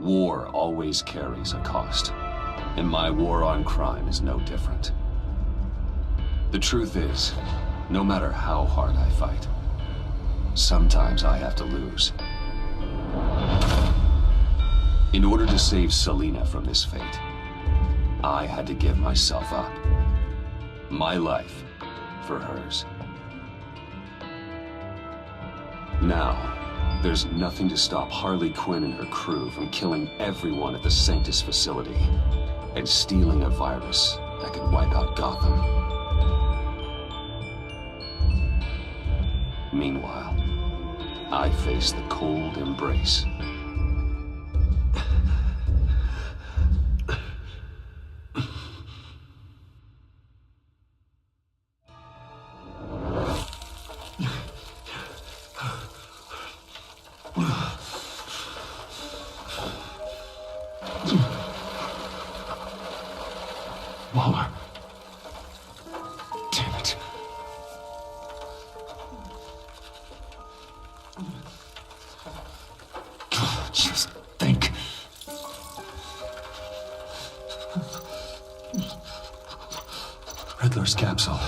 War always carries a cost, and my war on crime is no different. The truth is, no matter how hard I fight, sometimes I have to lose. In order to save Selina from this fate, I had to give myself up. My life for hers. Now, there's nothing to stop Harley Quinn and her crew from killing everyone at the Sanctus facility and stealing a virus that could wipe out Gotham. Meanwhile, I face the cold embrace. Waller. Damn it. Just think. Riddler's capsule.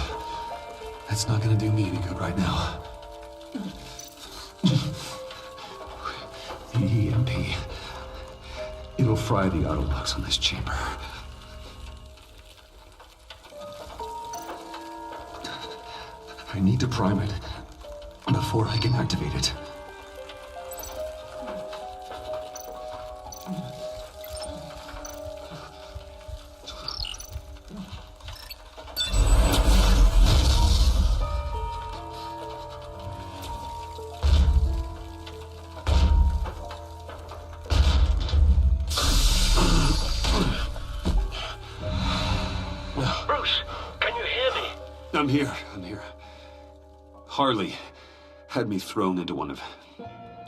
That's not gonna do me any good right now. The EMP. It'll fry the auto locks on this chamber. I need to prime it before I can activate it. Bruce, can you hear me? I'm here. Harley had me thrown into one of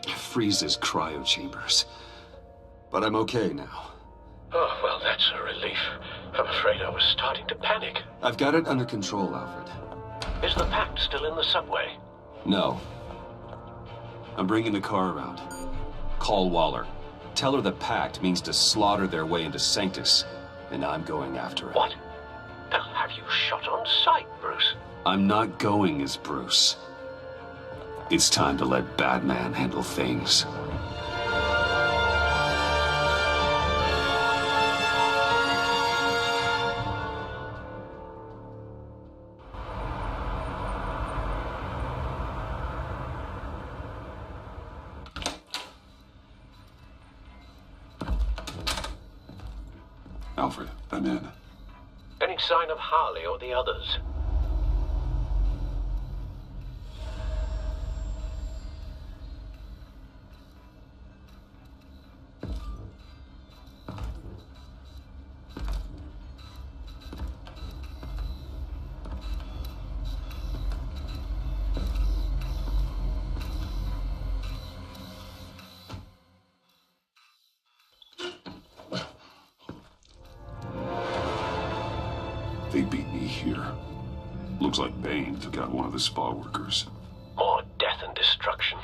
Freeze's cryo chambers. But I'm okay now. Oh, well, that's a relief. I'm afraid I was starting to panic. I've got it under control, Alfred. Is the pact still in the subway? No. I'm bringing the car around. Call Waller. Tell her the pact means to slaughter their way into Sanctus, and I'm going after it. What? They'll have you shot on sight, Bruce. I'm not going as Bruce. It's time to let Batman handle things. Alfred, I'm in. Any sign of Harley or the others? They beat me here. Looks like Bane took out one of the spa workers. More death and destruction.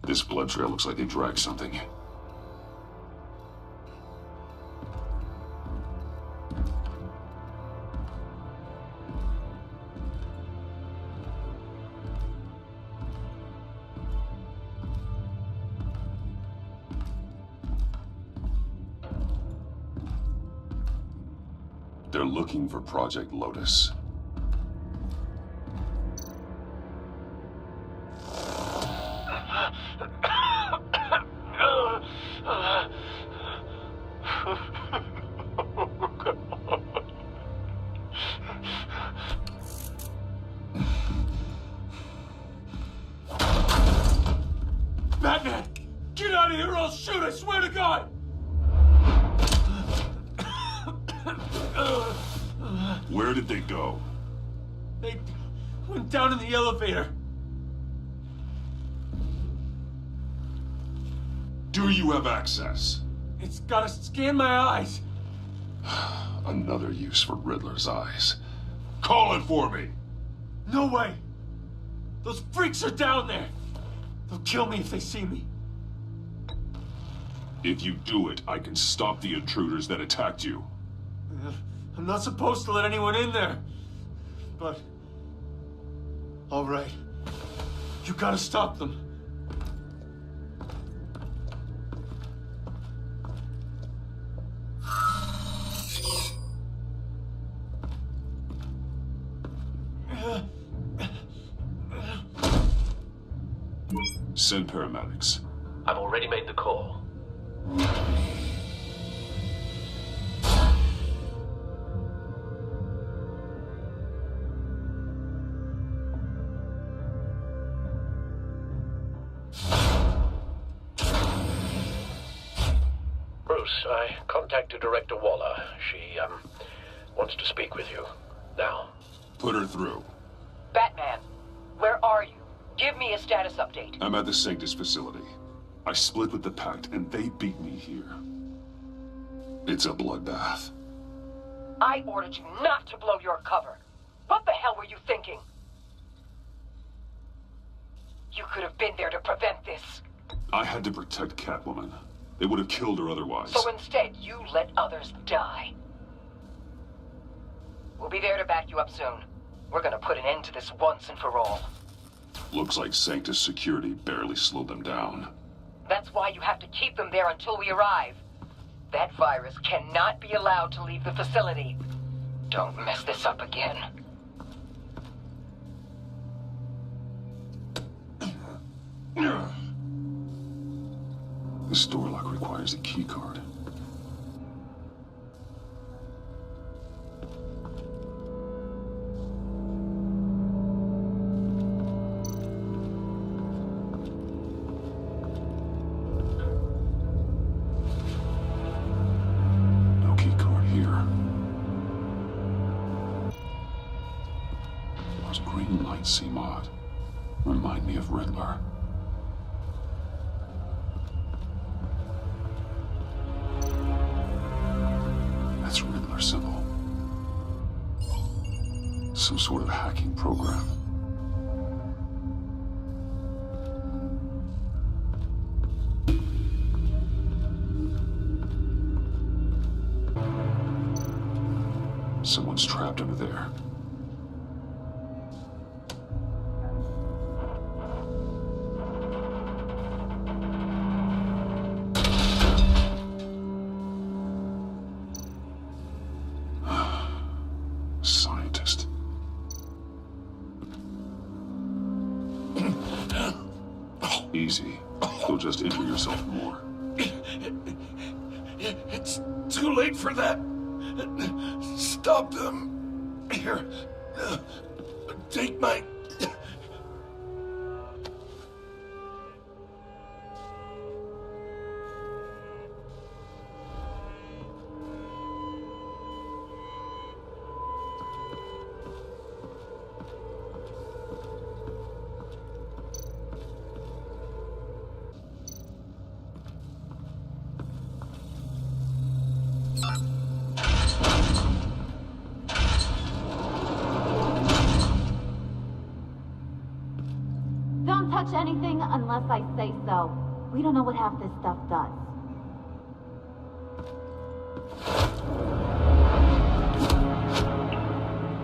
This blood trail looks like they dragged something. They're looking for Project Lotus. Batman! Get out of here or I'll shoot, I swear to God! Where did they go? They went down in the elevator. Do you have access? It's gotta scan my eyes. Another use for Riddler's eyes. Call it for me! No way. Those freaks are down there. They'll kill me if they see me. If you do it, I can stop the intruders that attacked you. I'm not supposed to let anyone in there. But... all right. You gotta stop them. Send paramedics. I've already made the call. Bruce, I contacted Director Waller. She, wants to speak with you. Now. Put her through. Batman, where are you? Give me a status update. I'm at the Sanctus facility. I split with the Pact, and they beat me here. It's a bloodbath. I ordered you not to blow your cover. What the hell were you thinking? You could have been there to prevent this. I had to protect Catwoman. They would have killed her otherwise. So instead, you let others die. We'll be there to back you up soon. We're gonna put an end to this once and for all. Looks like Sanctus security barely slowed them down. That's why you have to keep them there until we arrive. That virus cannot be allowed to leave the facility. Don't mess this up again. This door lock requires a key card. No key card here. Those green lights seem odd. Remind me of Riddler. That's Riddler's symbol. Some sort of hacking program. Someone's trapped under there. Scientist. Easy. You'll just injure yourself more. It's too late for that. Stop them. Here. Take my... Don't touch anything unless I say so. We don't know what half this stuff does.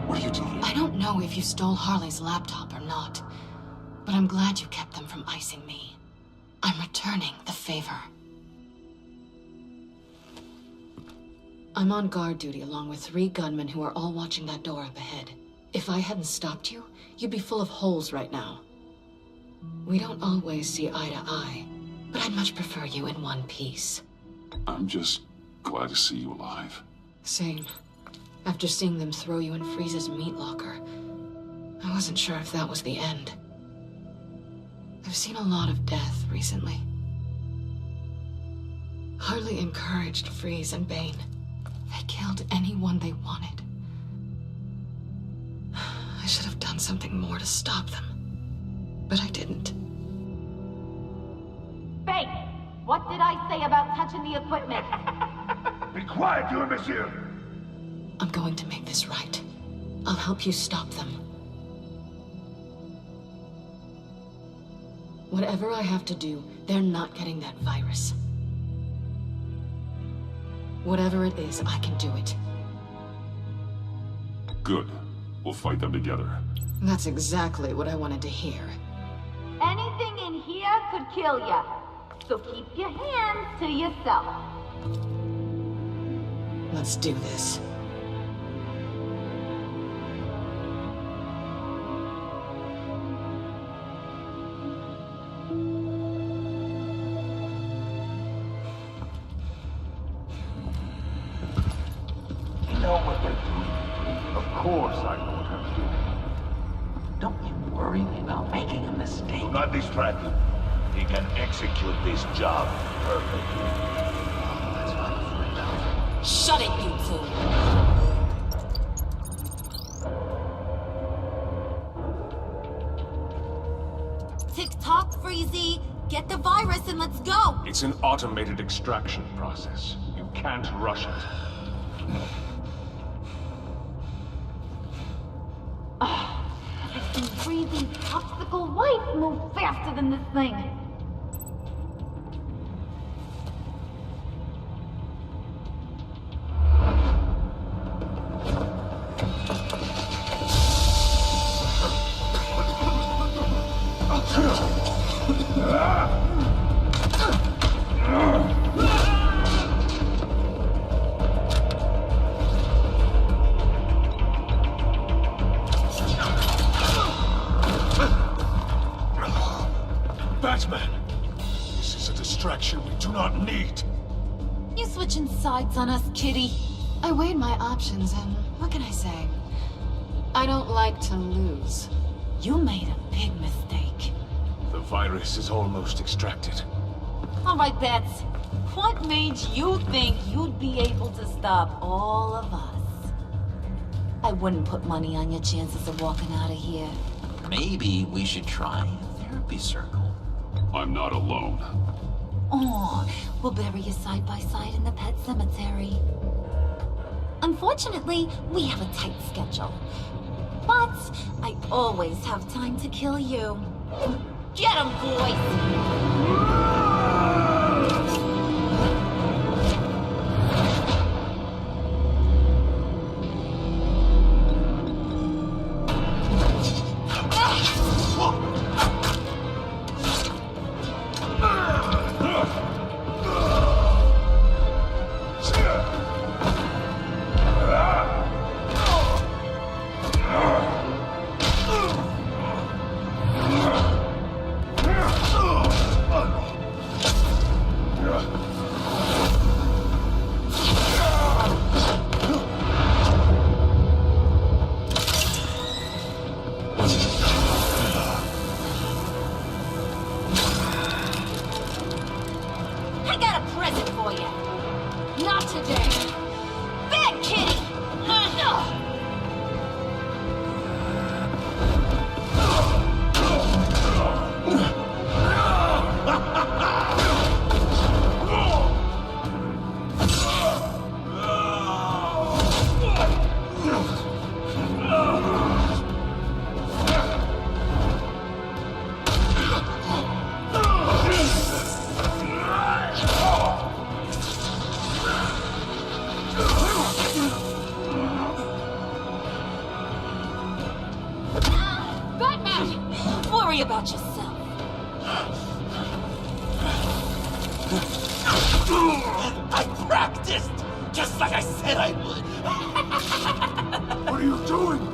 What are you doing? I don't know if you stole Harley's laptop or not, but I'm glad you kept them from icing me. I'm returning the favor. I'm on guard duty along with 3 gunmen who are all watching that door up ahead. If I hadn't stopped you, you'd be full of holes right now. We don't always see eye to eye, but I'd much prefer you in one piece. I'm just glad to see you alive. Same. After seeing them throw you in Freeze's meat locker, I wasn't sure if that was the end. I've seen a lot of death recently. Harley encouraged Freeze and Bane. They killed anyone they wanted. I should have done something more to stop them, but I didn't. Bane, what did I say about touching the equipment? Be quiet, you imbecile! I'm going to make this right. I'll help you stop them. Whatever I have to do, they're not getting that virus. Whatever it is, I can do it. Good. We'll fight them together. That's exactly what I wanted to hear. Anything in here could kill ya. So keep your hands to yourself. Let's do this. You know what they're doing. Of course I know what I'm doing. Don't you worry about making a mistake. Do not distract him. He can execute this job perfectly. That's what I'm afraid of. Shut it, you fool! Tick-tock, Freezy. Get the virus and let's go. It's an automated extraction process. You can't rush it. I've seen Freezy's popsicle wife move faster than this thing. Batman! This is a distraction we do not need. You switching sides on us, kitty? I weighed my options and what can I say? I don't like to lose. You made a big mistake. The virus is almost extracted. All right, Bats. What made you think you'd be able to stop all of us? I wouldn't put money on your chances of walking out of here. Maybe we should try a therapy circle. I'm not alone. Oh, we'll bury you side by side in the pet cemetery. Unfortunately, we have a tight schedule. But I always have time to kill you. Get 'em, boys! Worry about yourself. I practiced, just like I said I would. What are you doing?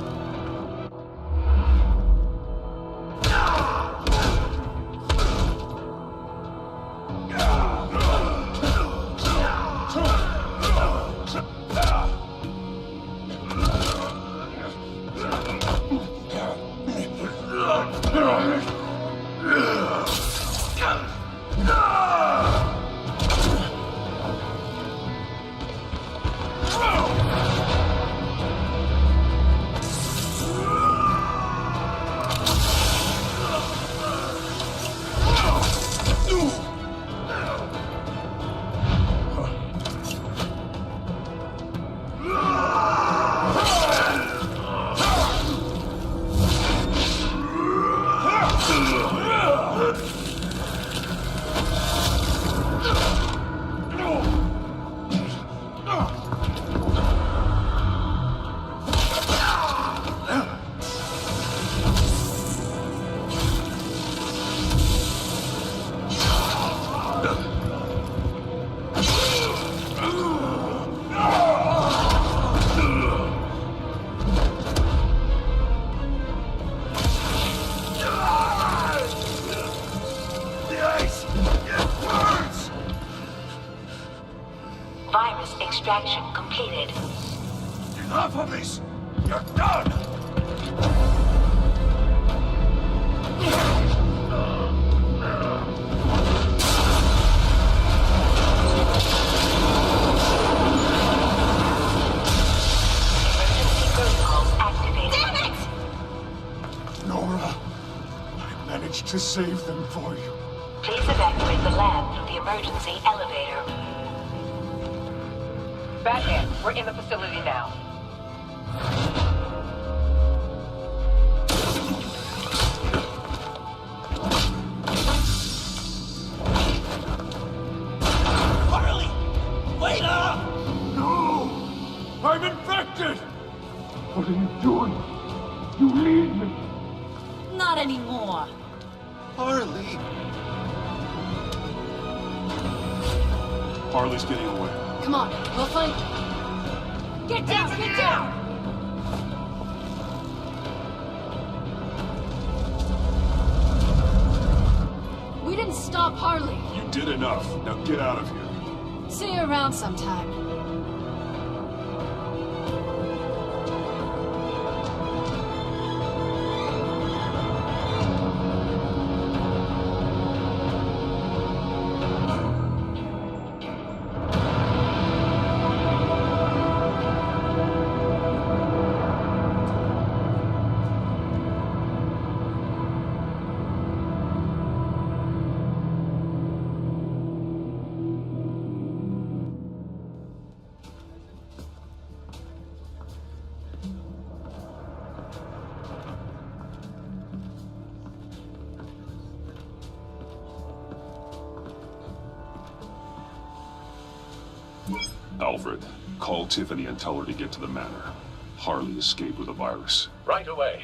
Enough of this! You're done! Emergency protocols activated. Damn it! Nora, I managed to save them for you. Please evacuate the lab through the emergency elevator. Batman, we're in the facility now. Harley! Wait up! No! I'm infected! What are you doing? You need me! Not anymore. Harley! Harley's getting away. Come on, we'll find... Get down! Get down! We didn't stop Harley. You did enough. Now get out of here. See you around sometime. Alfred, call Tiffany and tell her to get to the manor. Harley escaped with a virus. Right away.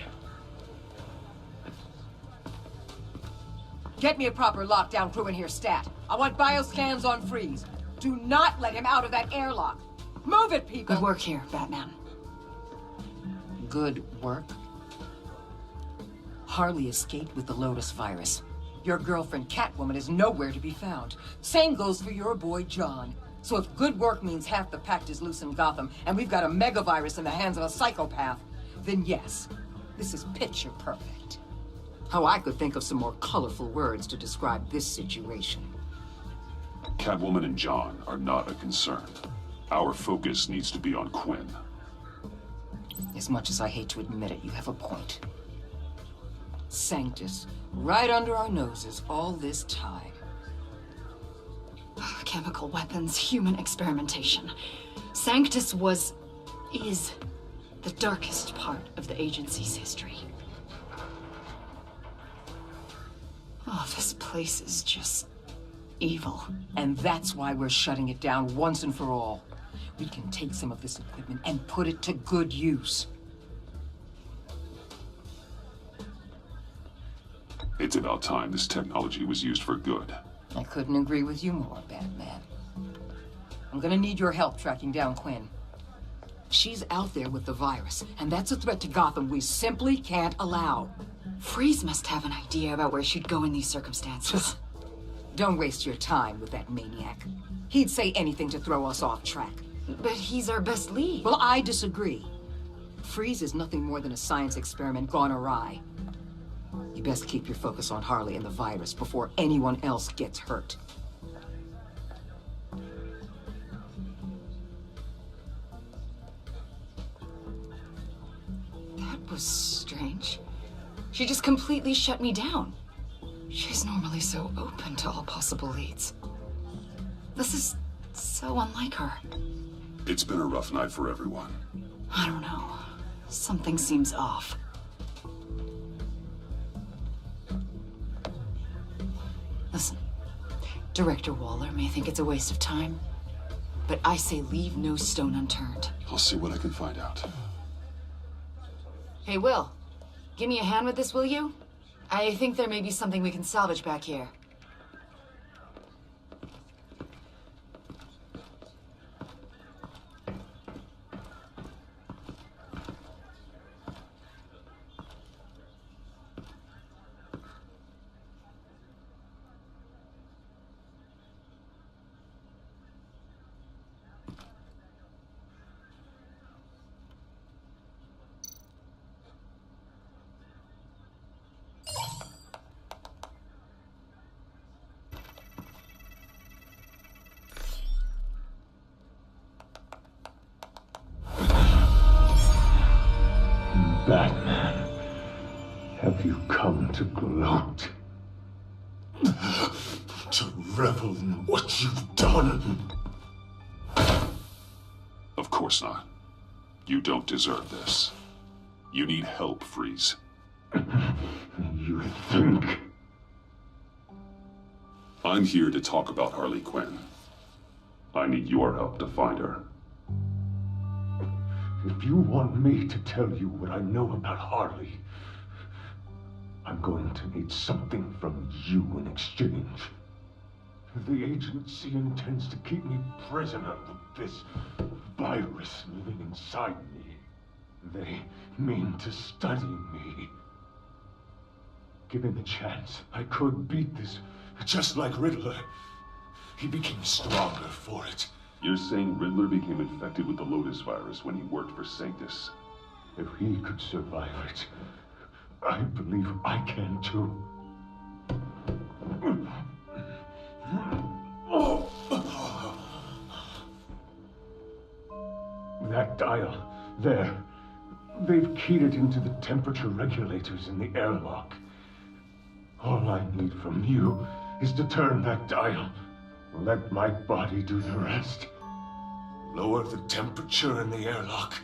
Get me a proper lockdown crew in here, stat. I want bioscans on freeze. Do not let him out of that airlock. Move it, people! Good work here, Batman. Good work? Harley escaped with the Lotus virus. Your girlfriend, Catwoman, is nowhere to be found. Same goes for your boy, John. So if good work means half the pact is loose in Gotham, and we've got a megavirus in the hands of a psychopath, then yes, this is picture perfect. How I could think of some more colorful words to describe this situation. Catwoman and John are not a concern. Our focus needs to be on Quinn. As much as I hate to admit it, you have a point. Sanctus, right under our noses all this time. Chemical weapons, human experimentation. Sanctus is the darkest part of the agency's history. Oh, this place is just evil. And that's why we're shutting it down once and for all. We can take some of this equipment and put it to good use. It's about time this technology was used for good. I couldn't agree with you more, Batman. I'm gonna need your help tracking down Quinn. She's out there with the virus, and that's a threat to Gotham we simply can't allow. Freeze must have an idea about where she'd go in these circumstances. Don't waste your time with that maniac. He'd say anything to throw us off track. But he's our best lead. Well, I disagree. Freeze is nothing more than a science experiment gone awry. You best keep your focus on Harley and the virus before anyone else gets hurt. That was strange. She just completely shut me down. She's normally so open to all possible leads. This is so unlike her. It's been a rough night for everyone. I don't know. Something seems off. Listen, Director Waller may think it's a waste of time, but I say leave no stone unturned. I'll see what I can find out. Hey, Will, give me a hand with this, will you? I think there may be something we can salvage back here. Batman, have you come to gloat? To revel in what you've done? Of course not. You don't deserve this. You need help, Freeze. You think? I'm here to talk about Harley Quinn. I need your help to find her. If you want me to tell you what I know about Harley, I'm going to need something from you in exchange. The agency intends to keep me prisoner with this virus living inside me. They mean to study me. Given the chance, I could beat this, just like Riddler. He became stronger for it. You're saying Riddler became infected with the Lotus virus when he worked for Sanctus? If he could survive it, I believe I can too. That dial, there. They've keyed it into the temperature regulators in the airlock. All I need from you is to turn that dial. Let my body do the rest. Lower the temperature in the airlock.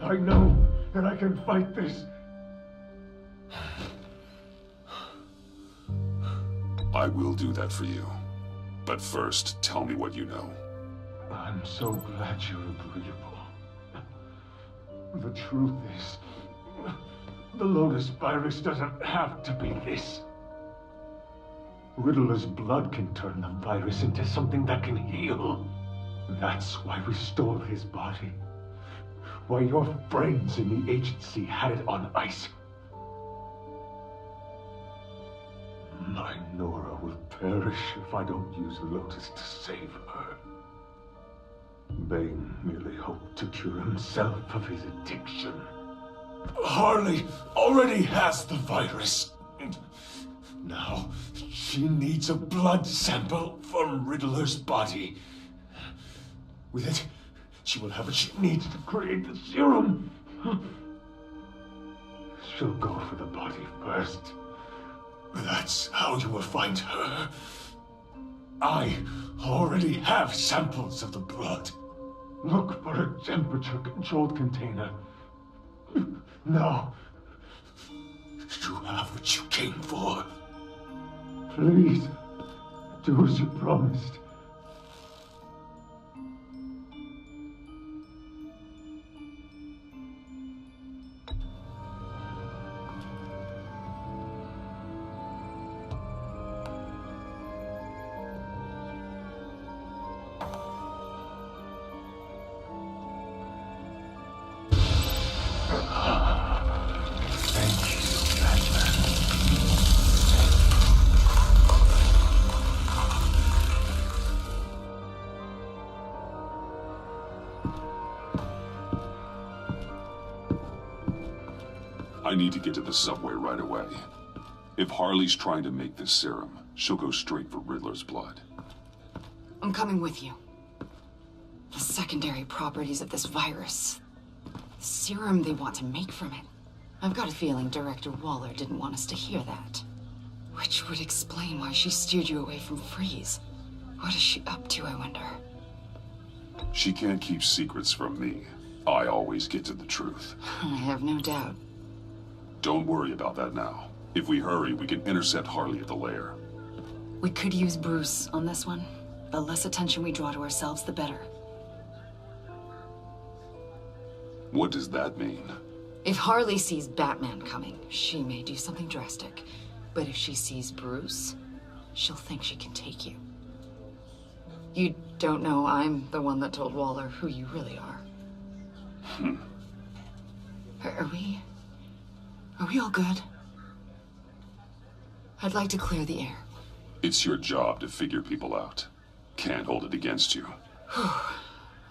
I know that I can fight this. I will do that for you. But first, tell me what you know. I'm so glad you're agreeable. The truth is, the Lotus virus doesn't have to be this. Riddler's blood can turn the virus into something that can heal. That's why we stole his body. Why your friends in the agency had it on ice. My Nora will perish if I don't use Lotus to save her. Bane merely hoped to cure himself of his addiction. Harley already has the virus. Now, she needs a blood sample from Riddler's body. With it, she will have what she needs to create the serum. She'll go for the body first. That's how you will find her. I already have samples of the blood. Look for a temperature-controlled container. Now, you have what you came for. Please, do as you promised. I need to get to the subway right away. If Harley's trying to make this serum, she'll go straight for Riddler's blood. I'm coming with you. The secondary properties of this virus. The serum they want to make from it. I've got a feeling Director Waller didn't want us to hear that. Which would explain why she steered you away from Freeze. What is she up to, I wonder? She can't keep secrets from me. I always get to the truth. I have no doubt. Don't worry about that now. If we hurry, we can intercept Harley at the lair. We could use Bruce on this one. The less attention we draw to ourselves, the better. What does that mean? If Harley sees Batman coming, she may do something drastic. But if she sees Bruce, she'll think she can take you. You don't know I'm the one that told Waller who you really are. Are we all good? I'd like to clear the air. It's your job to figure people out. Can't hold it against you.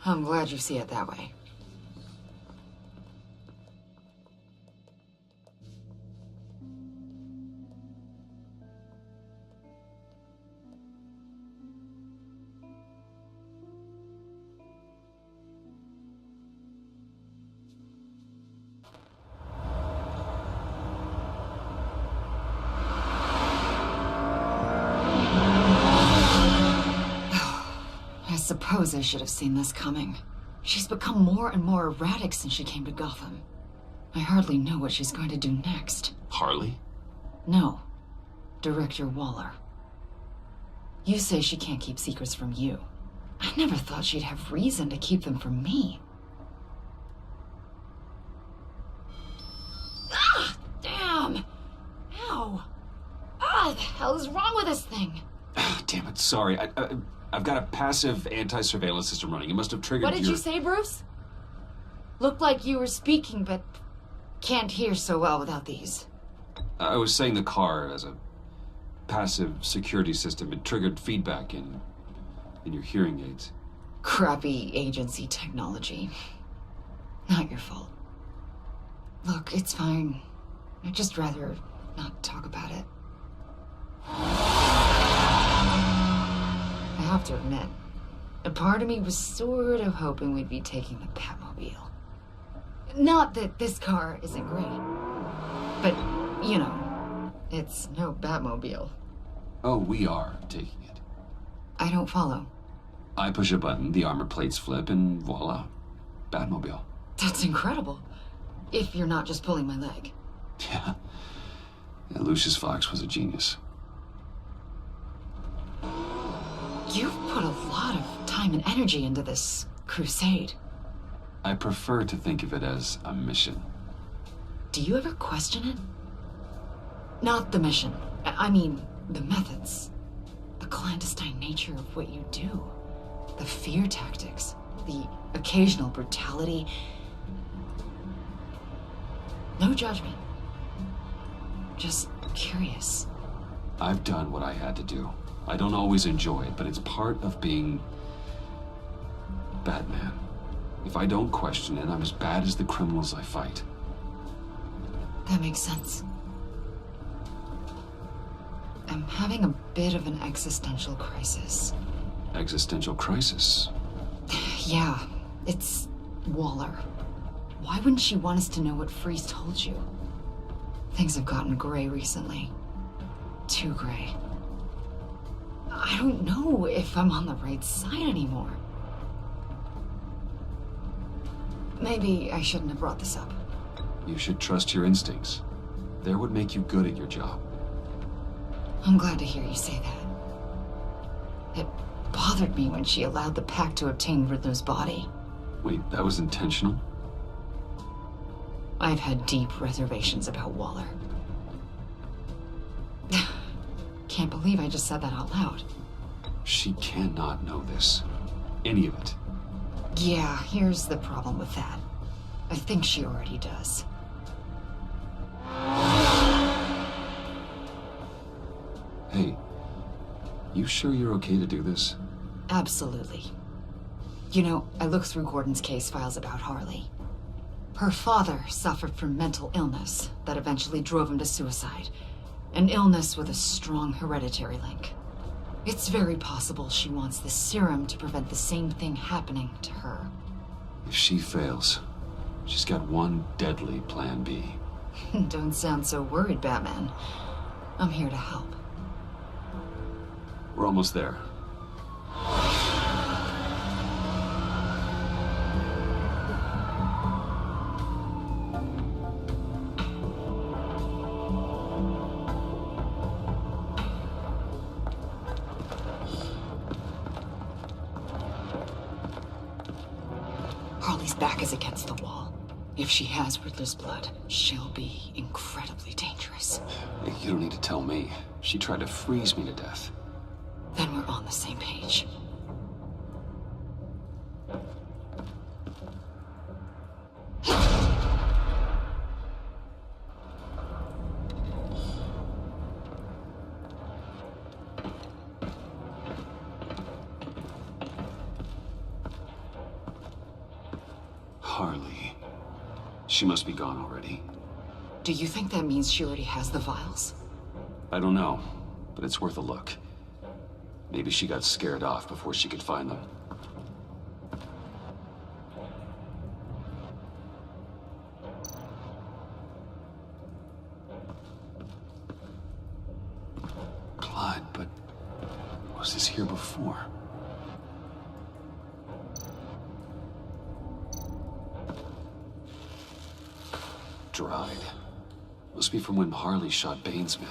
I'm glad you see it that way. suppose I should have seen this coming. She's become more and more erratic since she came to Gotham. I hardly know what she's going to do next. Harley? No. Director Waller. You say she can't keep secrets from you. I never thought she'd have reason to keep them from me. Ah! Damn! Ow! Ah, the hell is wrong with this thing? Damn it, sorry. I've got a passive anti-surveillance system running. It must have triggered What did you say, Bruce? Looked like you were speaking, but can't hear so well without these. I was saying the car has a passive security system. It triggered feedback in your hearing aids. Crappy agency technology. Not your fault. Look, it's fine. I'd just rather not talk about it. I have to admit, a part of me was sort of hoping we'd be taking the Batmobile. Not that this car isn't great, but, you know, it's no Batmobile. Oh, we are taking it. I don't follow. I push a button, the armor plates flip, and voila, Batmobile. That's incredible. If you're not just pulling my leg. Yeah, Lucius Fox was a genius. You've put a lot of time and energy into this crusade. I prefer to think of it as a mission. Do you ever question it? Not the mission. I mean, the methods. The clandestine nature of what you do. The fear tactics. The occasional brutality. No judgment. Just curious. I've done what I had to do. I don't always enjoy it, but it's part of being Batman. If I don't question it, I'm as bad as the criminals I fight. That makes sense. I'm having a bit of an existential crisis. Existential crisis? Yeah, it's Waller. Why wouldn't she want us to know what Freeze told you? Things have gotten gray recently. Too gray. I don't know if I'm on the right side anymore. Maybe I shouldn't have brought this up. You should trust your instincts. They're what make you good at your job. I'm glad to hear you say that. It bothered me when she allowed the Pact to obtain Riddler's body. Wait, that was intentional? I've had deep reservations about Waller. Can't believe I just said that out loud. She cannot know this. Any of it. Yeah, here's the problem with that. I think she already does. Hey, you sure you're okay to do this? Absolutely. You know, I looked through Gordon's case files about Harley. Her father suffered from mental illness that eventually drove him to suicide. An illness with a strong hereditary link. It's very possible she wants the serum to prevent the same thing happening to her. If she fails, she's got one deadly plan B. Don't sound so worried, Batman. I'm here to help. We're almost there. Harley's back is against the wall. If she has Riddler's blood, she'll be incredibly dangerous. You don't need to tell me. She tried to freeze me to death. Then we're on the same page. Harley. She must be gone already. Do you think that means she already has the vials? I don't know, but it's worth a look. Maybe she got scared off before she could find them. Clyde, but was this here before? dried. Must be from when Harley shot Bane's men.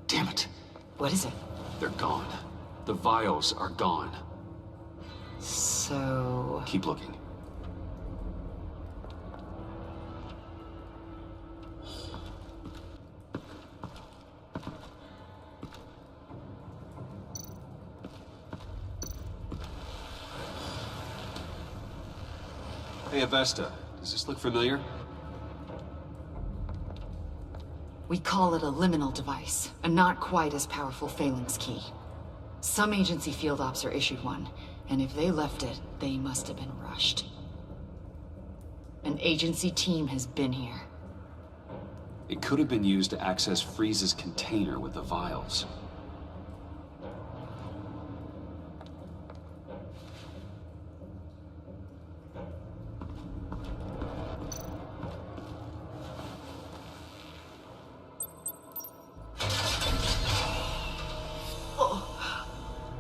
Damn it. What is it? They're gone. The vials are gone. So... Keep looking. Hey, Avesta. Does this look familiar? We call it a liminal device, a not quite as powerful phalanx key. Some agency field ops are issued one, and if they left it, they must have been rushed. An agency team has been here. It could have been used to access Freeze's container with the vials.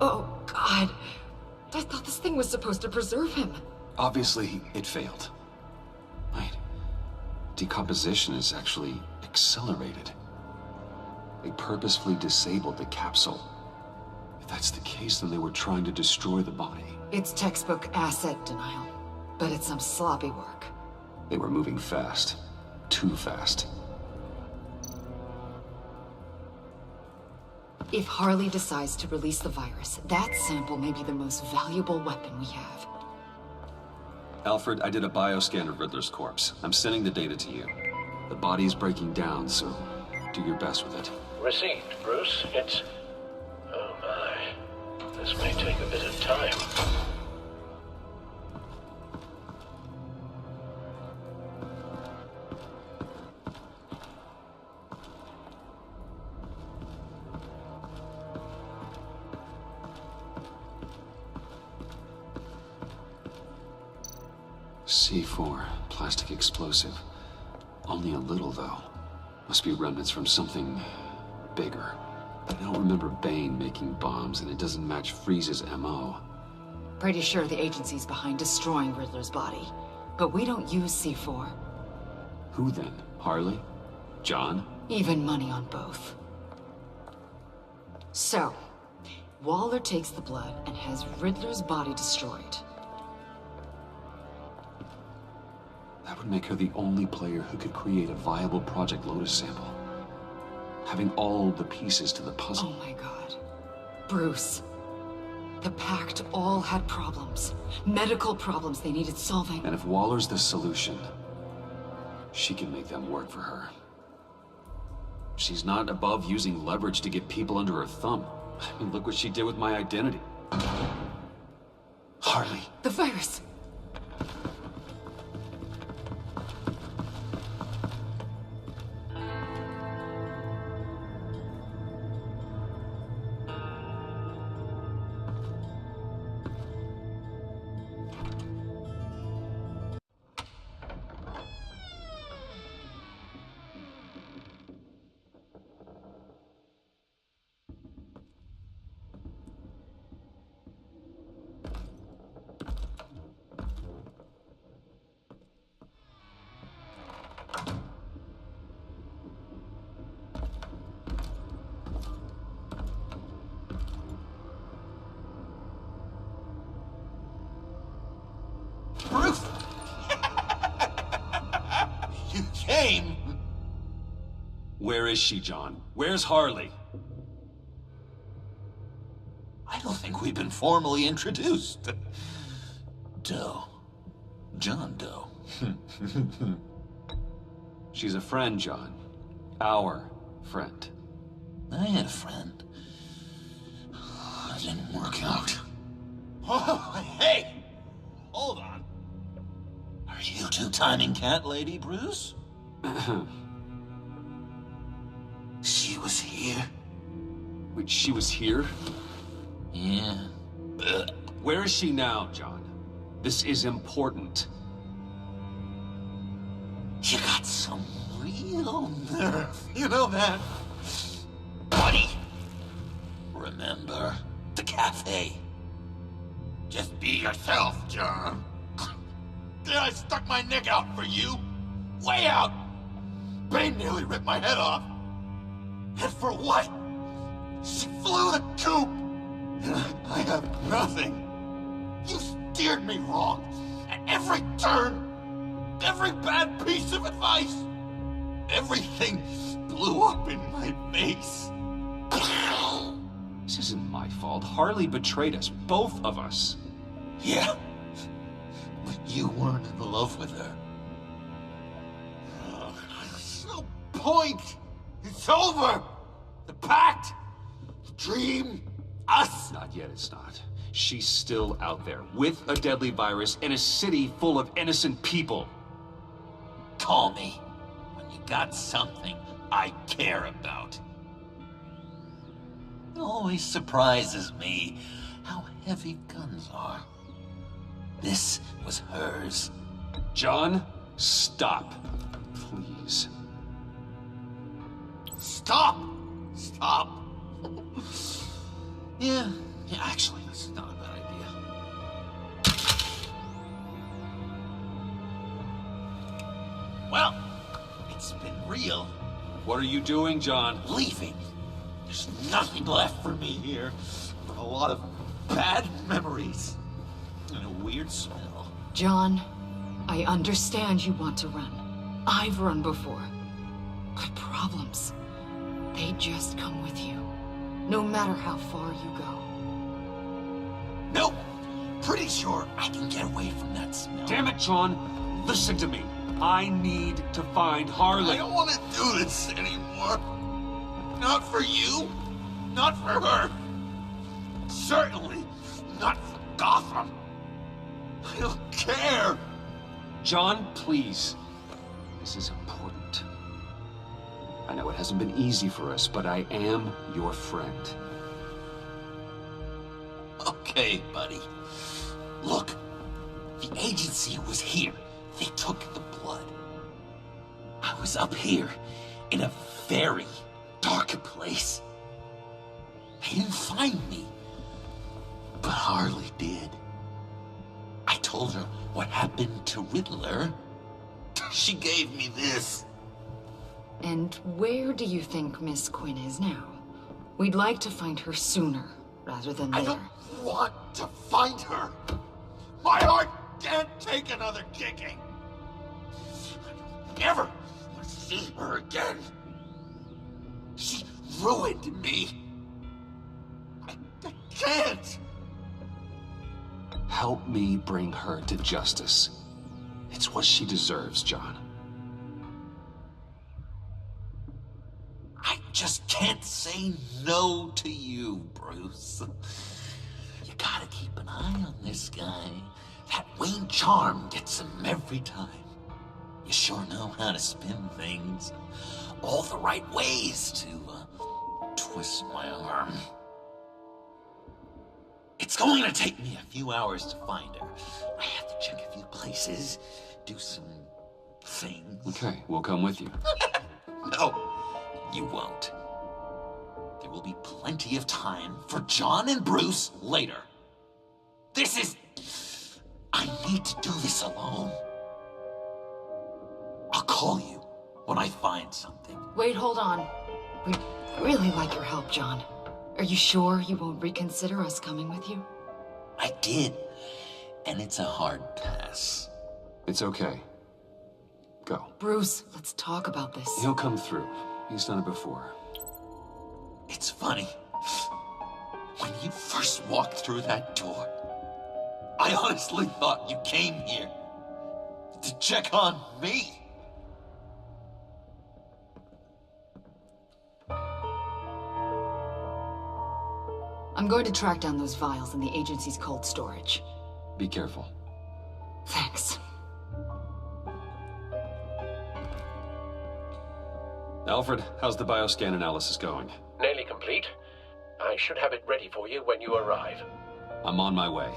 Oh, God. I thought this thing was supposed to preserve him. Obviously, it failed. Right. Decomposition is actually accelerated. They purposefully disabled the capsule. If that's the case, then they were trying to destroy the body. It's textbook asset denial, but it's some sloppy work. They were moving fast. Too fast. If Harley decides to release the virus, that sample may be the most valuable weapon we have. Alfred, I did a bioscan of Riddler's corpse. I'm sending the data to you. The body is breaking down, so do your best with it. Received, Bruce. It's... Oh my. This may take a bit of time. C4, plastic explosive. Only a little, though. Must be remnants from something bigger. But I don't remember Bane making bombs, and it doesn't match Freeze's MO. Pretty sure the agency's behind destroying Riddler's body. But we don't use C4. Who then? Harley? John? Even money on both. So, Waller takes the blood and has Riddler's body destroyed. That would make her the only player who could create a viable Project Lotus sample. Having all the pieces to the puzzle. Oh my God. Bruce. The Pact all had problems. Medical problems they needed solving. And if Waller's the solution, she can make them work for her. She's not above using leverage to get people under her thumb. I mean, look what she did with my identity. Harley. The virus. Bruce! You came! Where is she, John? Where's Harley? I don't think we've been formally introduced. No. John Doe? She's a friend, John. Our friend. I had a friend. It didn't work out. Oh, hey! Hold on. Are you two-timing cat lady, Bruce? She was here. Wait, she was here? Yeah. Where is she now, John? This is important. You got some real nerve. You know that? Buddy! Remember the cafe? Just be yourself, John. I stuck my neck out for you. Way out. Bane nearly ripped my head off. And for what? She flew the coop. I have nothing. You steered me wrong. At every turn. Every bad piece of advice. Everything blew up in my face. This isn't my fault. Harley betrayed us, both of us. Yeah, but you weren't in love with her. There's no point. It's over. The pact, the dream, us. Not yet, it's not. She's still out there, with a deadly virus in a city full of innocent people. Call me when you got something I care about. It always surprises me how heavy guns are. This was hers. John, stop. Please. Stop! Stop! Yeah, actually, this is not a bad idea. Well, it's been real. What are you doing, John? Leaving. There's nothing left for me here but a lot of bad memories and a weird smell. John, I understand you want to run. I've run before. But problems, they just come with you, no matter how far you go. Nope. Pretty sure I can get away from that smell. Damn it, John. Listen to me. I need to find Harley. I don't want to do this anymore. Not for you. Not for her. Certainly not for Gotham. I don't care. John, please. This is important. I know it hasn't been easy for us, but I am your friend. Okay, buddy. Look, the agency was here. They took the blood. I was up here in a very dark place. They didn't find me, but Harley did. I told her what happened to Riddler. She gave me this. And where do you think Miss Quinn is now? We'd like to find her sooner, rather than later. I don't want to find her. My heart can't take another kicking. I don't ever want to see her again. She ruined me. I can't. Help me bring her to justice. It's what she deserves, John. I just can't say no to you, Bruce. You gotta keep an eye on this guy. That Wayne charm gets him every time. You sure know how to spin things. All the right ways to twist my arm. It's going to take me a few hours to find her. I have to check a few places, do some things. Okay, we'll come with you. No, you won't. There will be plenty of time for John and Bruce later. I need to do this alone. I'll call you when I find something. Wait, hold on. We'd really like your help, John. Are you sure you won't reconsider us coming with you? I did, and it's a hard pass. It's okay. Go. Bruce, let's talk about this. He'll come through. He's done it before. It's funny. When you first walked through that door, I honestly thought you came here To check on me? I'm going to track down those vials in the agency's cold storage. Be careful. Thanks. Alfred, how's the bioscan analysis going? Nearly complete. I should have it ready for you when you arrive. I'm on my way.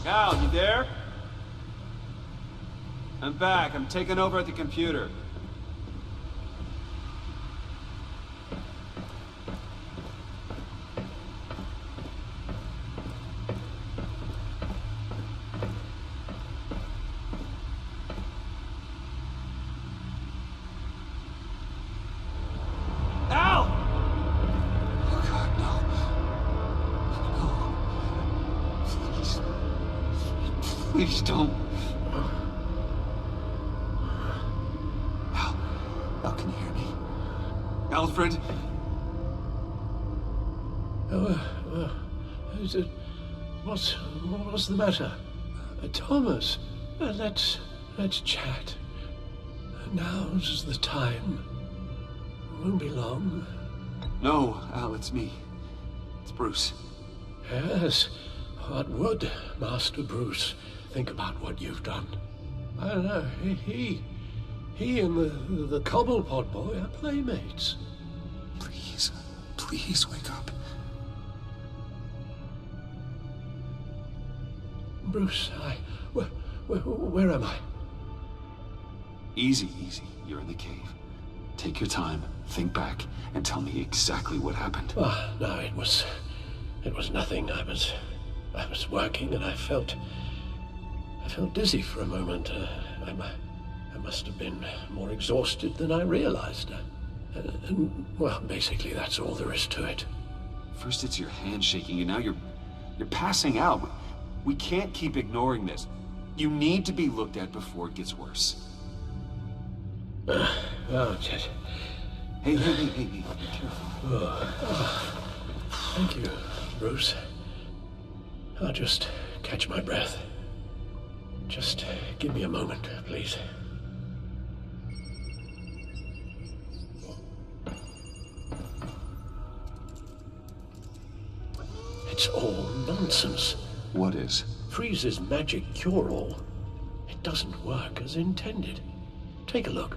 Al, you there? I'm back. I'm taking over at the computer. Al! Oh God, no. No. Please don't. Al, can you hear me? Alfred? What's the matter? Thomas, let's chat. Now's the time. Won't be long. No, Al, it's me. It's Bruce. Yes, what would Master Bruce think about what you've done? I don't know. He and the Cobblepot boy are playmates. Please wake up. Bruce, where am I? Easy. You're in the cave. Take your time, think back, and tell me exactly what happened. No, it was nothing. I was working and I felt dizzy for a moment. I must have been more exhausted than I realized. And well, basically that's all there is to it. First it's your hand shaking, and now you're passing out. We can't keep ignoring this. You need to be looked at before it gets worse. Chet. Hey, be careful. Thank you, Bruce. I'll just catch my breath. Just give me a moment, please. It's all nonsense. What is? Freeze's magic cure-all. It doesn't work as intended. Take a look.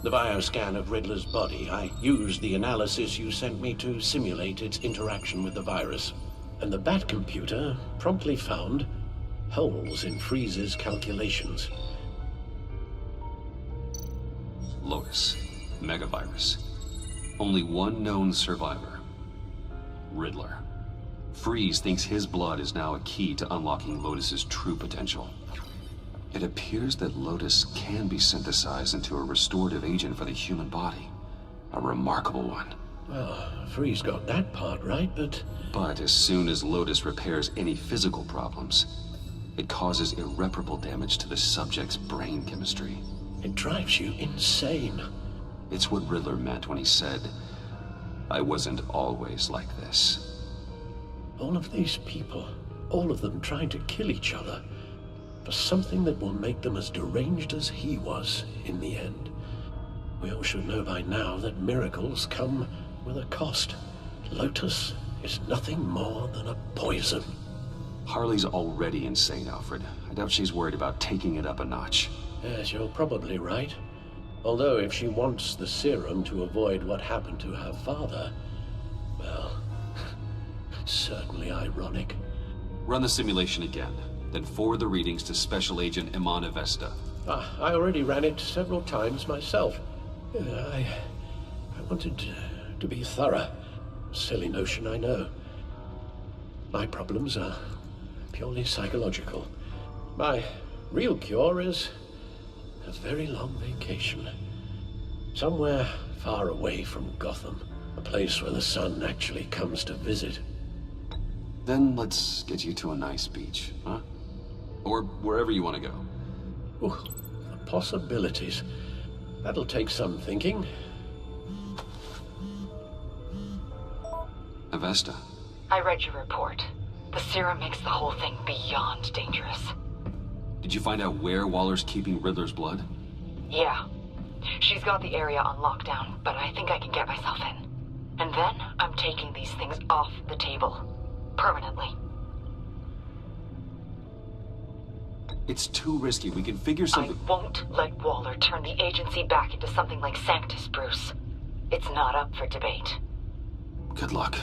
The bioscan of Riddler's body. I used the analysis you sent me to simulate its interaction with the virus. And the Bat computer promptly found holes in Freeze's calculations. Lotus. Megavirus. Only one known survivor. Riddler. Freeze thinks his blood is now a key to unlocking Lotus's true potential. It appears that Lotus can be synthesized into a restorative agent for the human body. A remarkable one. Well, Freeze got that part right, but... But as soon as Lotus repairs any physical problems, it causes irreparable damage to the subject's brain chemistry. It drives you insane. It's what Riddler meant when he said, "I wasn't always like this." All of these people, all of them trying to kill each other, for something that will make them as deranged as he was in the end. We all should know by now that miracles come with a cost. Lotus is nothing more than a poison. Harley's already insane, Alfred. I doubt she's worried about taking it up a notch. Yes, you're probably right. Although if she wants the serum to avoid what happened to her father, well, it's certainly ironic. Run the simulation again, then forward the readings to Special Agent Iman Avesta. I already ran it several times myself. I wanted to be thorough. Silly notion, I know. My problems are purely psychological. My real cure is a very long vacation. Somewhere far away from Gotham. A place where the sun actually comes to visit. Then let's get you to a nice beach, huh? Or wherever you want to go. Ooh, the possibilities. That'll take some thinking. Avesta. I read your report. The serum makes the whole thing beyond dangerous. Did you find out where Waller's keeping Riddler's blood? Yeah. She's got the area on lockdown, but I think I can get myself in. And then I'm taking these things off the table. Permanently. It's too risky. We can figure something... I won't let Waller turn the agency back into something like Sanctus, Bruce. It's not up for debate. Good luck.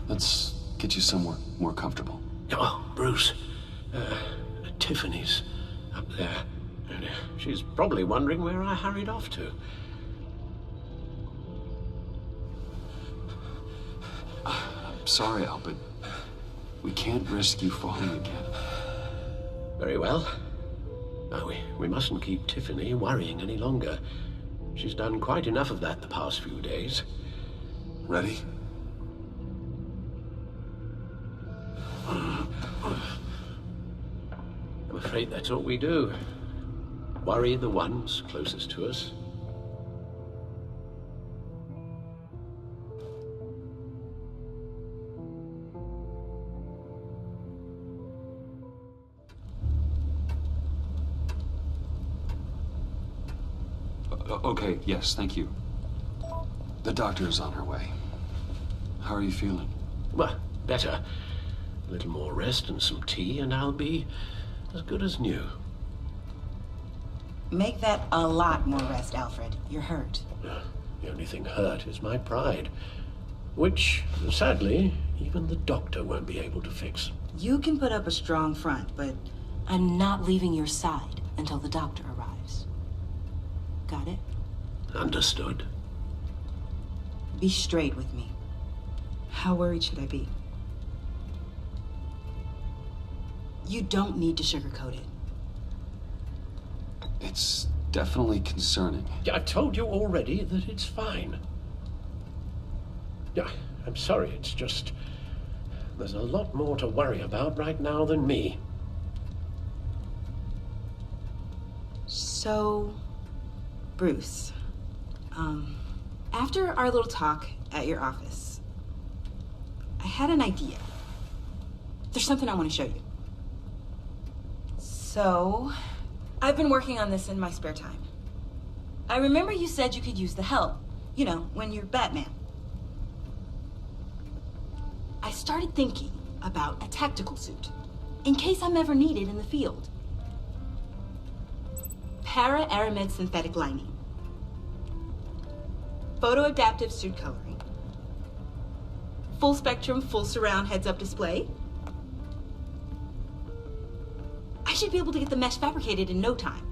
Let's get you somewhere more comfortable. Oh, Bruce. Tiffany's up there. She's probably wondering where I hurried off to. I'm sorry, Al, but we can't risk you falling again. Very well. No, we mustn't keep Tiffany worrying any longer. She's done quite enough of that the past few days. Ready? I'm afraid that's all we do. Worry the ones closest to us. Okay, yes, thank you. The doctor's on her way. How are you feeling? Well, better. A little more rest and some tea, and I'll be as good as new. Make that a lot more rest, Alfred. You're hurt. The only thing hurt is my pride, which, sadly, even the doctor won't be able to fix. You can put up a strong front, but I'm not leaving your side until the doctor arrives. Got it? Understood. Be straight with me. How worried should I be? You don't need to sugarcoat it. It's definitely concerning. Yeah, I told you already that it's fine. Yeah, I'm sorry, it's just... there's a lot more to worry about right now than me. So, Bruce, after our little talk at your office, I had an idea. There's something I want to show you. So, I've been working on this in my spare time. I remember you said you could use the help, you know, when you're Batman. I started thinking about a tactical suit, in case I'm ever needed in the field. Para-aramid synthetic lining. Photo-adaptive suit coloring. Full spectrum, full surround heads-up display. I should be able to get the mesh fabricated in no time.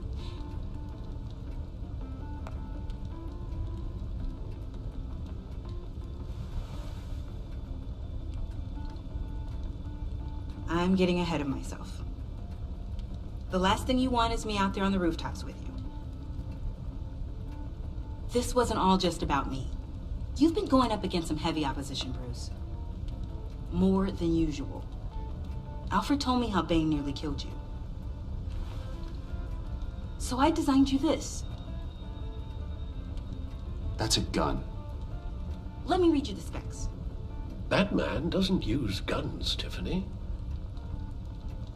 I'm getting ahead of myself. The last thing you want is me out there on the rooftops with you. This wasn't all just about me. You've been going up against some heavy opposition, Bruce. More than usual. Alfred told me how Bane nearly killed you. So I designed you this. That's a gun. Let me read you the specs. Batman doesn't use guns, Tiffany.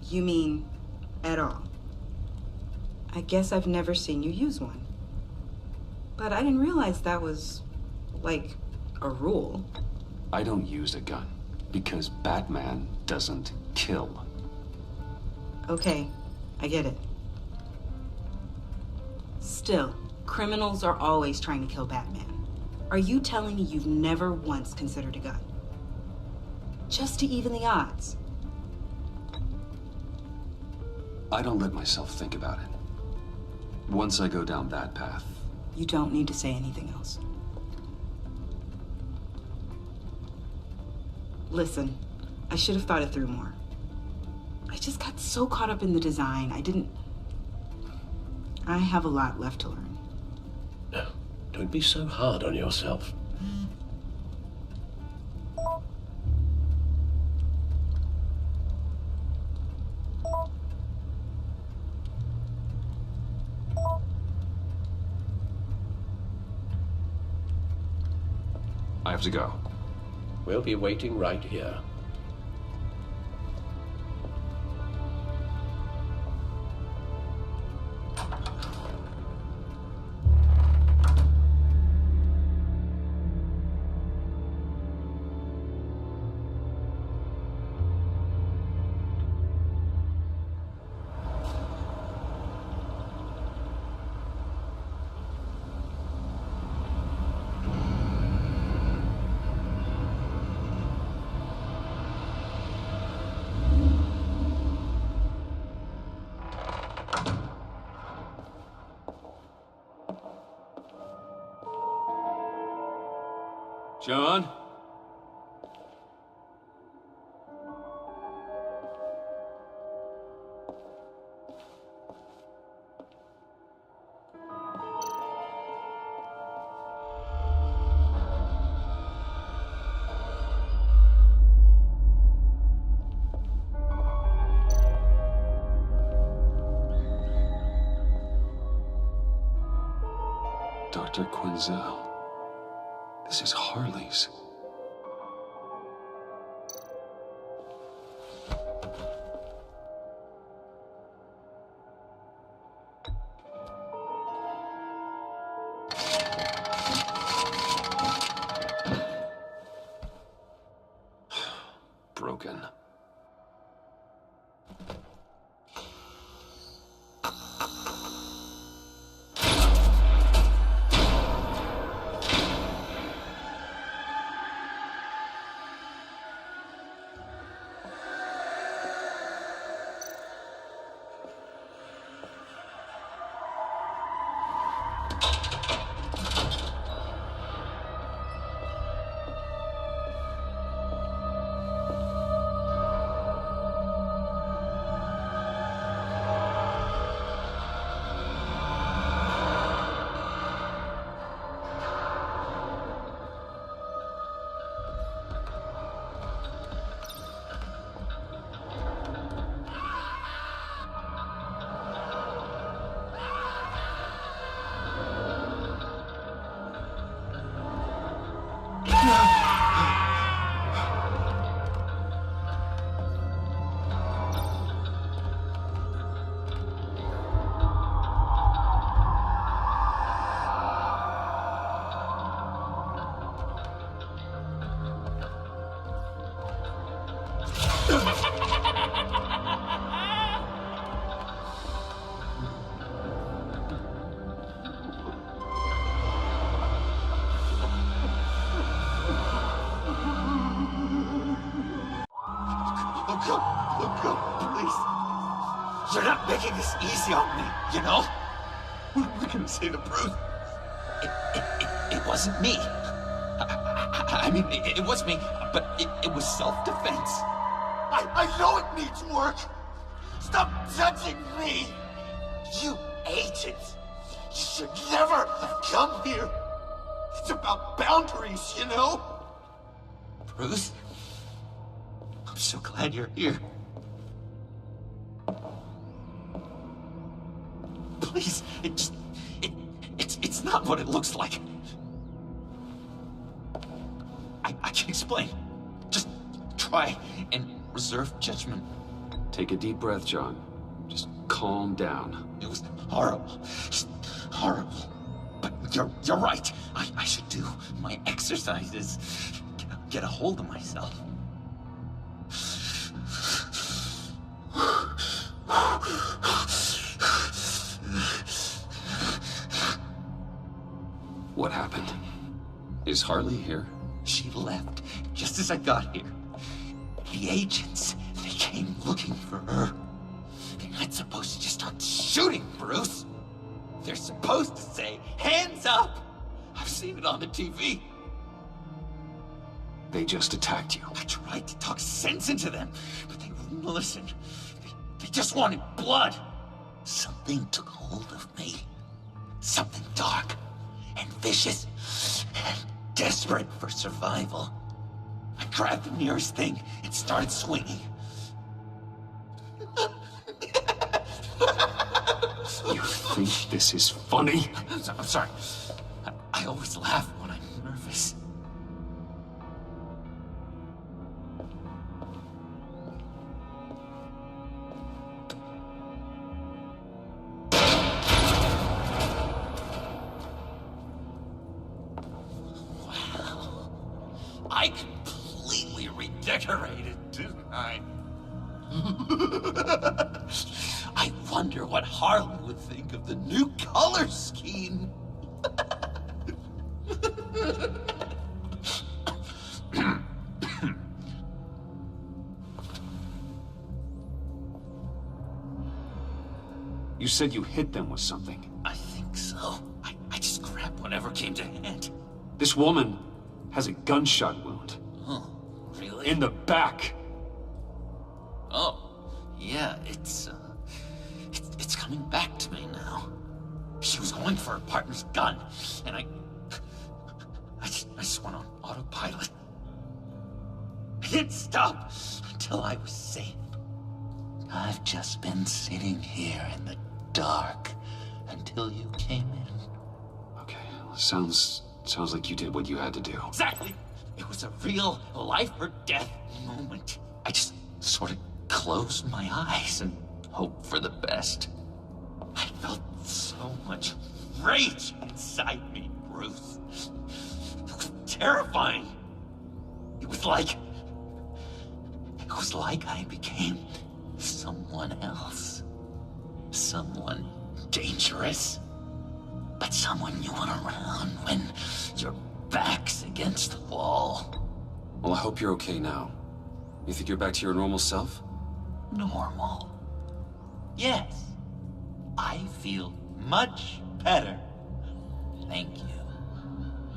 You mean at all? I guess I've never seen you use one. But I didn't realize that was, like, a rule. I don't use a gun because Batman doesn't kill. Okay, I get it. Still, criminals are always trying to kill Batman. Are you telling me you've never once considered a gun? Just to even the odds? I don't let myself think about it. Once I go down that path... You don't need to say anything else. Listen, I should have thought it through more. I just got so caught up in the design. I have a lot left to learn. No, don't be so hard on yourself. I have to go. We'll be waiting right here. John? Dr. Quinzel. This is Harley's. Broken. You're not making this easy on me, you know? What am I gonna say to Bruce? It wasn't me. I mean, it was me, but it was self-defense. I know it needs work. Stop judging me. You agents. You should never have come here. It's about boundaries, you know? Bruce, I'm so glad you're here. Please, it's not what it looks like. I can explain. Just try and reserve judgment. Take a deep breath, John. Just calm down. It was horrible. Just horrible. But you're right. I should do my exercises. Get a hold of myself. What happened? Is Harley here? She left just as I got here. The agents, they came looking for her. They're not supposed to just start shooting, Bruce. They're supposed to say, hands up! I've seen it on the TV. They just attacked you. I tried to talk sense into them, but they wouldn't listen. They just wanted blood. Something took hold of me. Something dark and vicious and desperate for survival. I grabbed the nearest thing and started swinging. You think this is funny? I'm sorry. I always laugh when I'm nervous. Wow. I completely redecorated, didn't I? I wonder what Harley would think of the new color scheme. You said you hit them with something. I think so. I just grabbed whatever came to hand. This woman has a gunshot wound. Oh, really? In the back. Oh, yeah, it's coming back to me now. She was going for her partner's gun, and I just went on autopilot. I didn't stop until I was safe. I've just been sitting here in the dark until you came in. Okay, sounds like you did what you had to do. Exactly. It was a real life or death moment. I just sort of closed my eyes and hoped for the best. I felt so much rage inside me, Bruce. It was terrifying. It was like I became someone else. Someone dangerous. But someone you want around when your back's against the wall. Well, I hope you're okay now. You think you're back to your normal self? Normal? Yes. I feel much better. Thank you.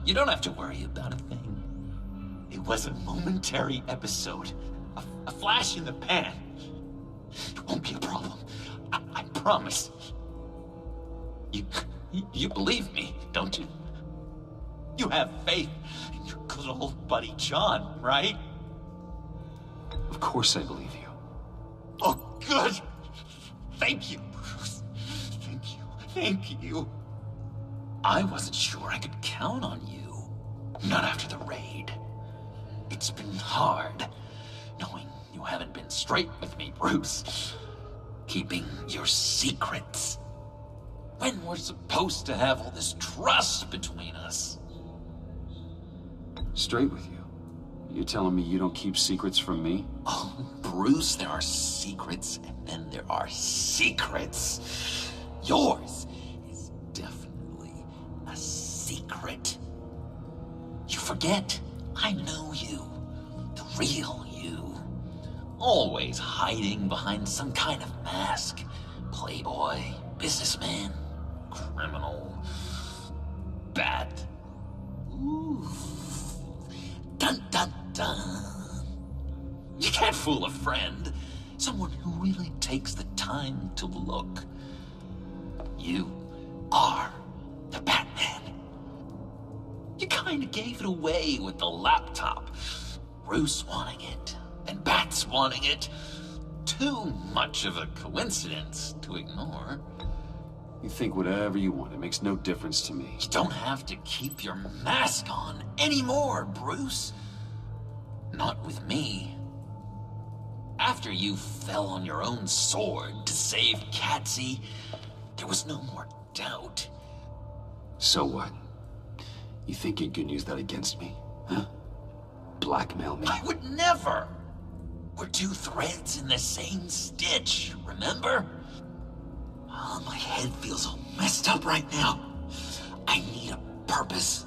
You don't have to worry about a thing. It was a momentary episode. A flash in the pan. It won't be a problem. I promise. You believe me, don't you? You have faith in your good old buddy John, right? Of course I believe you. Oh, good. Thank you, Bruce. Thank you. I wasn't sure I could count on you. Not after the raid. It's been hard, knowing you haven't been straight with me, Bruce. Keeping your secrets. When we're supposed to have all this trust between us. Straight with you? You telling me you don't keep secrets from me? Oh, Bruce, there are secrets, and then there are secrets. Yours is definitely a secret. You forget. I know you. The real you. Always hiding behind some kind of mask. Playboy, businessman, criminal, bad. Ooh. Dun dun dun. You can't fool a friend. Someone who really takes the time to look. You are the Batman. You kind of gave it away with the laptop. Bruce wanting it, and Bats wanting it. Too much of a coincidence to ignore. You think whatever you want. It makes no difference to me. You don't have to keep your mask on anymore, Bruce. Not with me. After you fell on your own sword to save Catsy, there was no more doubt. So what? You think you can use that against me? Huh? Blackmail me? I would never! We're two threads in the same stitch, remember? Oh, my head feels all messed up right now. I need a purpose.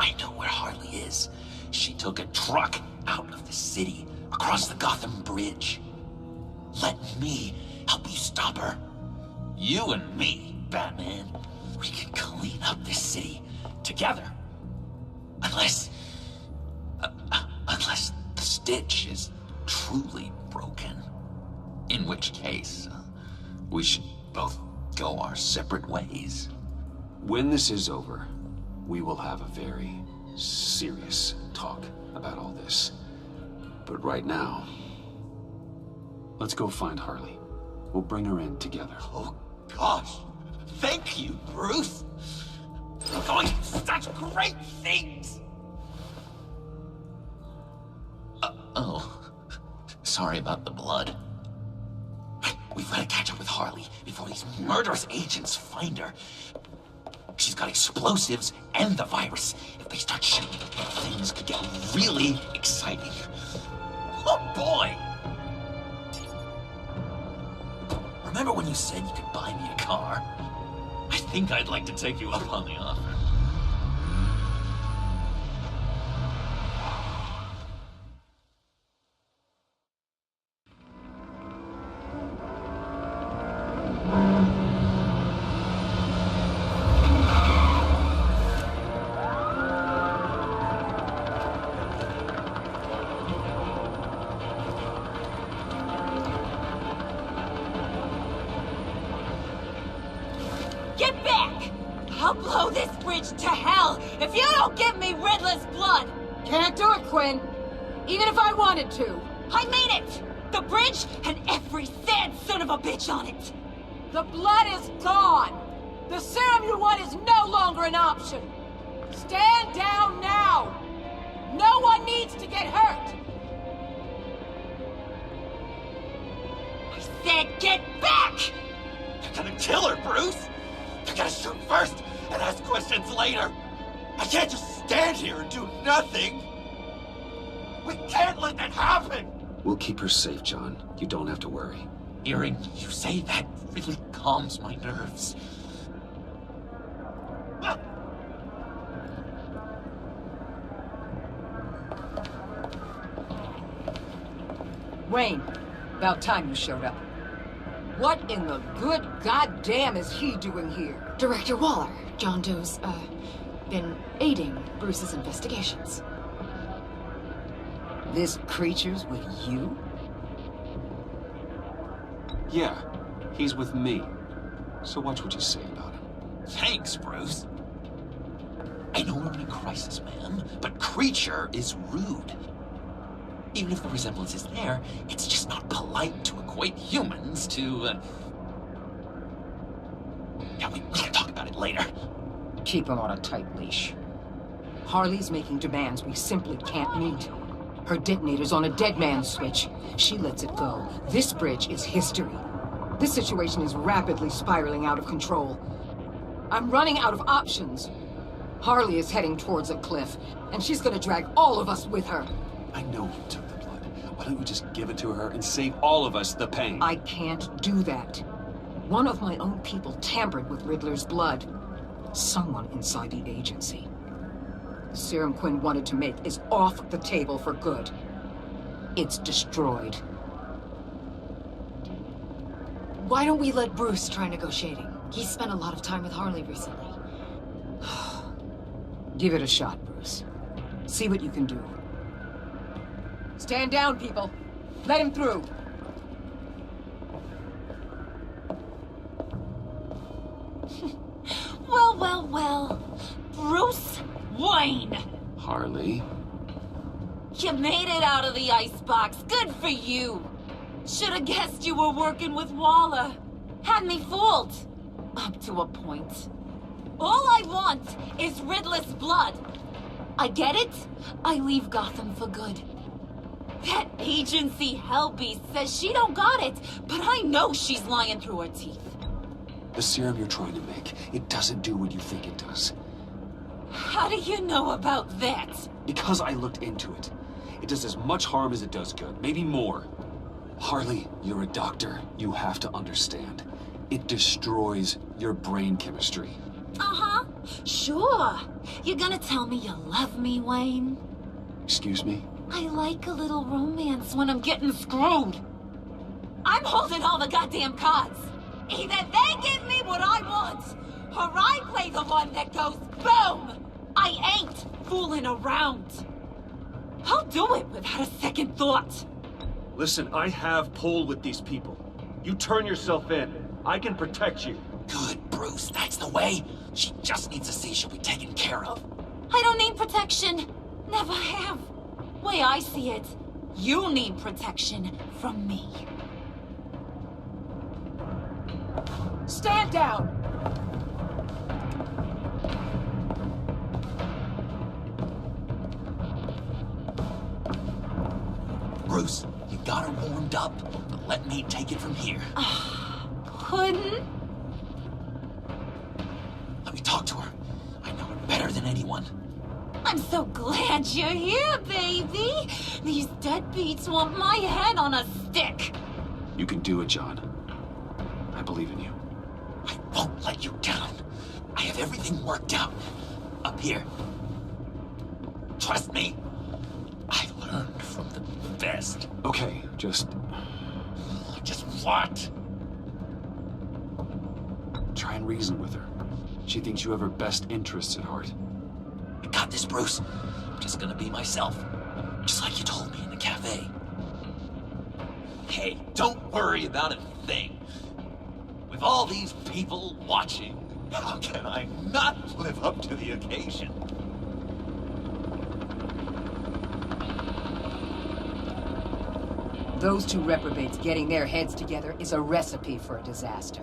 I know where Harley is. She took a truck out of the city, across the Gotham Bridge. Let me help you stop her. You and me, Batman. We can clean up this city together. Unless stitch is truly broken. In which case, we should both go our separate ways. When this is over, we will have a very serious talk about all this. But right now, let's go find Harley. We'll bring her in together. Oh, gosh. Thank you, Bruce. You're going such great things. Oh, sorry about the blood. We've got to catch up with Harley before these murderous agents find her. She's got explosives and the virus. If they start shooting, things could get really exciting. Oh, boy! Remember when you said you could buy me a car? I think I'd like to take you up on the offer. Get back! I'll blow this bridge to hell if you don't give me Riddler's blood! Can't do it, Quinn. Even if I wanted to. I mean it! The bridge and every sad son of a bitch on it! The blood is gone! The serum you want is no longer an option! Stand down now! No one needs to get hurt! I said get back! You're gonna kill her, Bruce! You're gonna shoot first and ask questions later! I can't just stand here and do nothing! We can't let that happen! We'll keep her safe, John. You don't have to worry. Hearing you say that really calms my nerves. Wayne, about time you showed up. What in the good goddamn is he doing here? Director Waller, John Doe's, been aiding Bruce's investigations. This creature's with you? Yeah, he's with me. So watch what you say about him. Thanks, Bruce. I know we're in a crisis, man, but Creature is rude. Even if the resemblance is there, it's just not polite to equate humans to, Yeah, we can talk about it later. Keep him on a tight leash. Harley's making demands we simply can't meet. Her detonator's on a dead man's switch. She lets it go. This bridge is history. This situation is rapidly spiraling out of control. I'm running out of options. Harley is heading towards a cliff, and she's gonna drag all of us with her. I know you took the blood. Why don't you just give it to her and save all of us the pain? I can't do that. One of my own people tampered with Riddler's blood. Someone inside the agency. The serum Quinn wanted to make is off the table for good. It's destroyed. Why don't we let Bruce try negotiating? He's spent a lot of time with Harley recently. Give it a shot, Bruce. See what you can do. Stand down, people. Let him through. Well. Bruce Wayne! Harley? You made it out of the icebox. Good for you. Should have guessed you were working with Waller. Had me fooled. Up to a point. All I want is Riddler's blood. I get it. I leave Gotham for good. That agency hellbeast says she don't got it, but I know she's lying through her teeth. The serum you're trying to make, it doesn't do what you think it does. How do you know about that? Because I looked into it. It does as much harm as it does good, maybe more. Harley, you're a doctor. You have to understand. It destroys your brain chemistry. Uh-huh. Sure. You're gonna tell me you love me, Wayne? Excuse me? I like a little romance when I'm getting screwed. I'm holding all the goddamn cards. Either they give me what I want, or I play the one that goes boom. I ain't fooling around. I'll do it without a second thought. Listen, I have pull with these people. You turn yourself in. I can protect you. Good, Bruce. That's the way. She just needs to see she'll be taken care of. I don't need protection. Never have. Way I see it, you need protection from me. Stand down! Bruce, you got her warmed up, but let me take it from here. Couldn't? Let me talk to her. I know her better than anyone. I'm so glad you're here, baby. These deadbeats want my head on a stick. You can do it, John. I believe in you. I won't let you down. I have everything worked out. Up here. Trust me. I learned from the best. Okay, just what? Try and reason with her. She thinks you have her best interests at heart. I got this, Bruce. I'm just gonna be myself. Just like you told me in the cafe. Hey, don't worry about a thing. With all these people watching, how can I not live up to the occasion? Those two reprobates getting their heads together is a recipe for a disaster.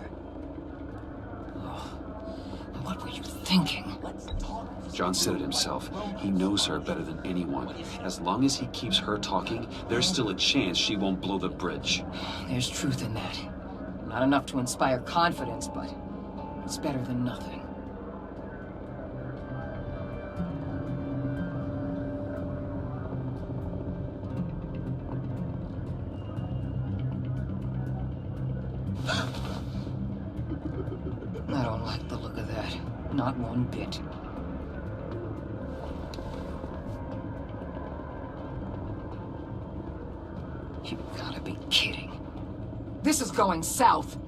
What were you thinking? John said it himself. He knows her better than anyone. As long as he keeps her talking, there's still a chance she won't blow the bridge. There's truth in that. Not enough to inspire confidence, but it's better than nothing. I don't like the look of that. Not one bit. You gotta be kidding. This is going south.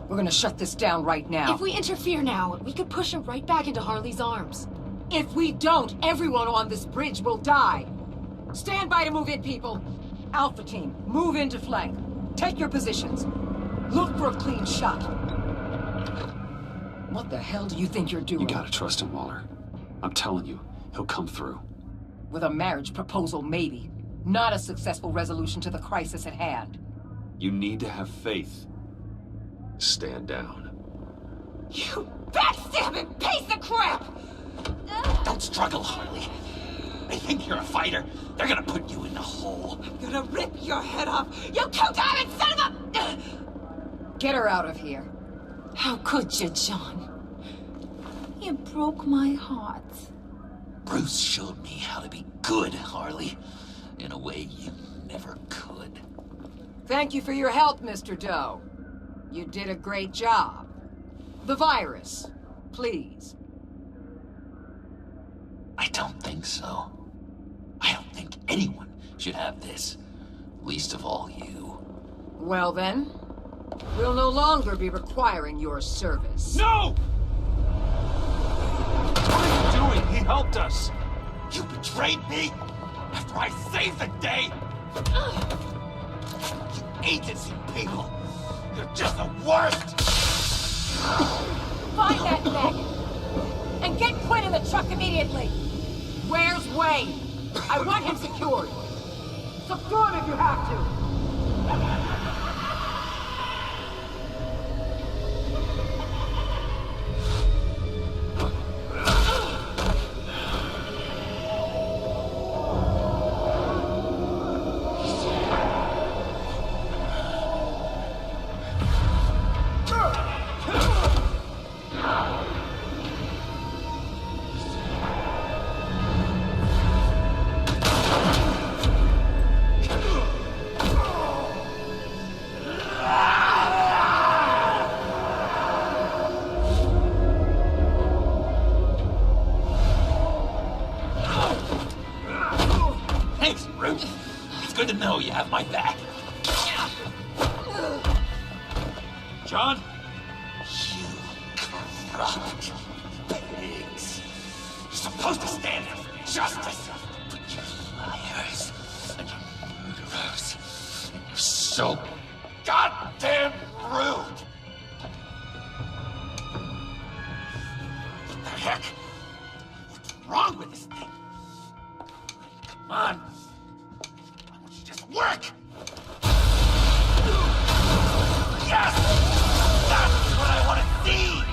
We're gonna shut this down right now. If we interfere now, we could push him right back into Harley's arms. If we don't, everyone on this bridge will die. Stand by to move in, people. Alpha team, move into flank. Take your positions. Look for a clean shot. What the hell do you think you're doing? You gotta trust him, Waller. I'm telling you, he'll come through. With a marriage proposal, maybe. Not a successful resolution to the crisis at hand. You need to have faith. Stand down. You backstabbing piece of crap! Don't struggle, Harley. They think you're a fighter. They're gonna put you in the hole. I'm gonna rip your head off, you two-diamond son of a... Get her out of here. How could you, John? You broke my heart. Bruce showed me how to be good, Harley. In a way you never could. Thank you for your help, Mr. Doe. You did a great job. The virus, please. I don't think so. I don't think anyone should have this. Least of all you. Well then, we'll no longer be requiring your service. No! What are you doing? He helped us. You betrayed me after I saved the day. You agency people. You're just the worst. Find that maggot and get Quinn in the truck immediately. Where's Wayne? I want him secured. Secure him if you have to. Thanks, Bruce. It's good to know you have my back. John? You corrupt pigs. You're supposed to stand there for justice, but you liars. so goddamn rude! What the heck? What's wrong with this thing? Come on! Why don't you just work? Yes! That's what I want to see!